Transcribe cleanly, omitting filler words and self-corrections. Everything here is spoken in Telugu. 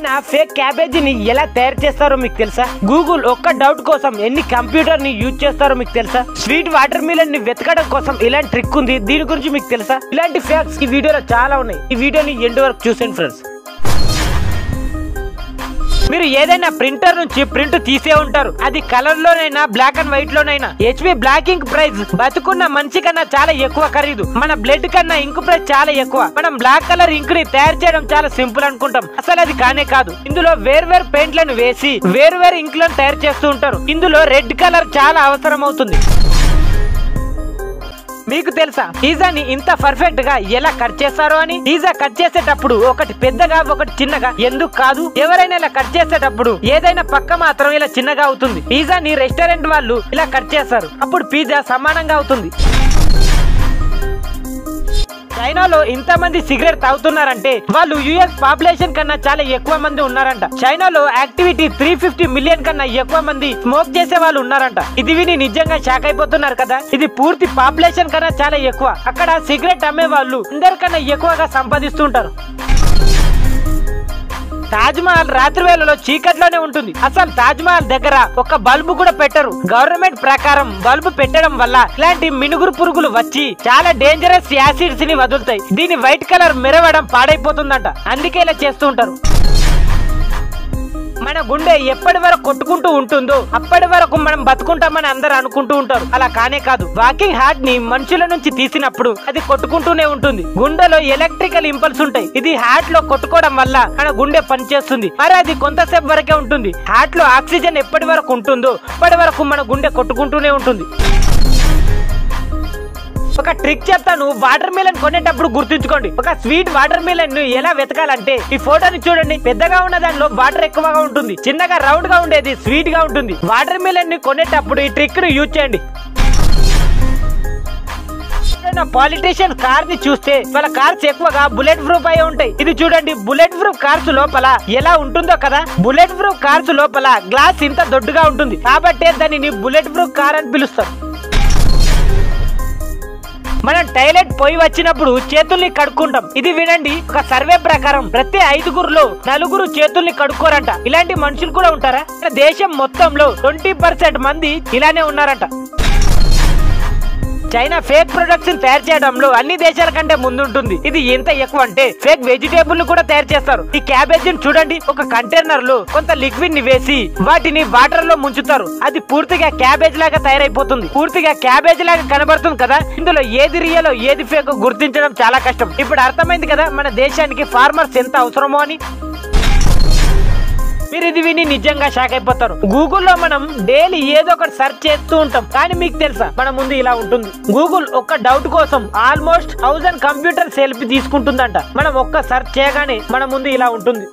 చైనా ఫేక్ క్యాబేజీని ఎలా తయారు చేస్తారో మీకు తెలుసా? గూగుల్ ఒక్క డౌట్ కోసం ఎన్ని కంప్యూటర్ ని యూజ్ చేస్తారో మీకు తెలుసా? స్వీట్ వాటర్ మిలన్ ని వెతకడం కోసం ఇలాంటి ట్రిక్ ఉంది, దీని గురించి మీకు తెలుసా? ఇలాంటి ఫ్యాక్ట్స్ ఈ వీడియోలో చాలా ఉన్నాయి. ఈ వీడియోని ఎండ్ వరకు చూసేయండి ఫ్రెండ్స్. మీరు ఏదైనా ప్రింటర్ నుంచి ప్రింట్ తీసే ఉంటారు, అది కలర్ లోనైనా బ్లాక్ అండ్ వైట్ లోనైనా. హెచ్పి బ్లాక్ ఇంక్ ప్రైస్ బతుకున్న మనిషి కన్నా చాలా ఎక్కువ ఖరీదు. మన బ్లడ్ కన్నా ఇంక్ ప్రైస్ చాలా ఎక్కువ. మనం బ్లాక్ కలర్ ఇంక్ ని తయారు చేయడం చాలా సింపుల్ అనుకుంటాం, అసలు అది కానే కాదు. ఇందులో వేర్వేరు పెయింట్లను వేసి వేర్వేరు ఇంక్ లను తయారు చేస్తూ ఉంటారు. ఇందులో రెడ్ కలర్ చాలా అవసరం అవుతుంది. మీకు తెలుసా పిజ్జాని ఇంత పర్ఫెక్ట్ గా ఎలా కట్ చేస్తారో అని? పిజ్జా కట్ చేసేటప్పుడు ఒకటి పెద్దగా ఒకటి చిన్నగా ఎందుకు కాదు? ఎవరైనా ఇలా కట్ చేసేటప్పుడు ఏదైనా పక్క మాత్రం ఇలా చిన్నగా అవుతుంది. పిజ్జాని రెస్టారెంట్ వాళ్ళు ఇలా కట్ చేస్తారు, అప్పుడు పిజ్జా సమానంగా అవుతుంది. చైనాలో ఇంత మంది సిగరెట్ తాగుతున్నారంటే వాళ్ళు యుఎస్ పాపులేషన్ కన్నా చాలా ఎక్కువ మంది ఉన్నారంట. చైనాలో యాక్టివిటీ 350 మిలియన్ కన్నా ఎక్కువ మంది స్మోక్ చేసే వాళ్ళు ఉన్నారంట. ఇది విని నిజంగా షాక్ అయిపోతున్నారు కదా. ఇది పూర్తి పాపులేషన్ కన్నా చాలా ఎక్కువ. అక్కడ సిగరెట్ అమ్మే వాళ్ళు అందరికన్నా ఎక్కువగా సంపాదిస్తుంటారు. తాజ్ మహల్ రాత్రి వేళలో చీకట్లోనే ఉంటుంది. అసలు తాజ్ మహల్ దగ్గర ఒక బల్బు కూడా పెట్టరు. గవర్నమెంట్ ప్రకారం బల్బు పెట్టడం వల్ల ఇలాంటి మినుగురు పురుగులు వచ్చి చాలా డేంజరస్ యాసిడ్స్ ని వదులుతాయి. దీని వైట్ కలర్ మెరవడం పాడైపోతుందంట, అందుకే ఇలా చేస్తూ ఉంటారు. మన గుండె ఎప్పటి వరకు కొట్టుకుంటూ ఉంటుందో అప్పటి వరకు మనం బతుకుంటామని అందరూ అనుకుంటూ ఉంటారు, అలా కానే కాదు. వాకింగ్ హార్ట్ ని మనుషుల నుంచి తీసినప్పుడు అది కొట్టుకుంటూనే ఉంటుంది. గుండెలో ఎలక్ట్రికల్ ఇంపల్స్ ఉంటాయి. ఇది హార్ట్ లో కొట్టుకోవడం వల్ల మన గుండె పనిచేస్తుంది. మరి అది కొంతసేపు వరకే ఉంటుంది. హార్ట్ లో ఆక్సిజన్ ఎప్పటి వరకు ఉంటుందో అప్పటి వరకు మన గుండె కొట్టుకుంటూనే ఉంటుంది. ఒక ట్రిక్ చెప్తాను, వాటర్ మిలన్ కొనేటప్పుడు గుర్తుంచుకోండి. ఒక స్వీట్ వాటర్ మిలన్ ను ఎలా వెతకాలంటే ఈ ఫోటోని చూడండి. పెద్దగా ఉన్న దానిలో వాటర్ ఎక్కువగా ఉంటుంది, చిన్నగా రౌండ్ గా ఉండేది స్వీట్ గా ఉంటుంది. వాటర్ మిలన్ ని కొనేటప్పుడు ఈ ట్రిక్ ను యూజ్ చేయండి. పాలిటీషియన్ కార్ ని చూస్తే వాళ్ళ కార్స్ ఎక్కువగా బుల్లెట్ ప్రూఫ్ అయి ఉంటాయి. ఇది చూడండి, బుల్లెట్ ప్రూఫ్ కార్స్ లోపల ఎలా ఉంటుందో కదా. బుల్లెట్ ప్రూఫ్ కార్స్ లోపల గ్లాస్ ఇంత దొడ్డుగా ఉంటుంది, కాబట్టి దానిని బుల్లెట్ ప్రూఫ్ కార్ అని పిలుస్తారు. మనం టాయిలెట్ పోయి వచ్చినప్పుడు చేతుల్ని కడుక్కుంటాం. ఇది వినండి, ఒక సర్వే ప్రకారం ప్రతి 5గురిలో 4 చేతుల్ని కడుక్కోరంట. ఇలాంటి మనుషులు కూడా ఉంటారా? దేశం మొత్తంలో 20% మంది ఇలానే ఉన్నారంట. చైనా ఫేక్ ప్రొడక్ట్స్ తయారు చేయడంలో అన్ని దేశాల కంటే ముందుంటుంది. ఇది ఎంత ఎక్కువ అంటే ఫేక్ వెజిటేబుల్ కూడా తయారు చేస్తారు. ఈ క్యాబేజీని చూడండి, ఒక కంటైనర్ లో కొంత లిక్విడ్ ని వేసి వాటిని వాటర్ లో ముంచుతారు. అది పూర్తిగా క్యాబేజ్ లాగా తయారైపోతుంది. పూర్తిగా క్యాబేజ్ లాగా కనబడుతుంది కదా. ఇందులో ఏది రియలో ఏది ఫేక్ గుర్తించడం చాలా కష్టం. ఇప్పుడు అర్థమైంది కదా మన దేశానికి ఫార్మర్స్ ఎంత అవసరమో అని. మీరు ఇది విని నిజంగా షాక్ అయిపోతారు. గూగుల్లో మనం డైలీ ఏదో ఒకటి సెర్చ్ చేస్తూ ఉంటాం, కానీ మీకు తెలుసా మన ముందు ఇలా ఉంటుంది. గూగుల్ ఒక్క డౌట్ కోసం ఆల్మోస్ట్ 1000 కంప్యూటర్ సెల్ఫీ తీసుకుంటుందంట. మనం ఒక్క సెర్చ్ చేయగానే మన ముందు ఇలా ఉంటుంది.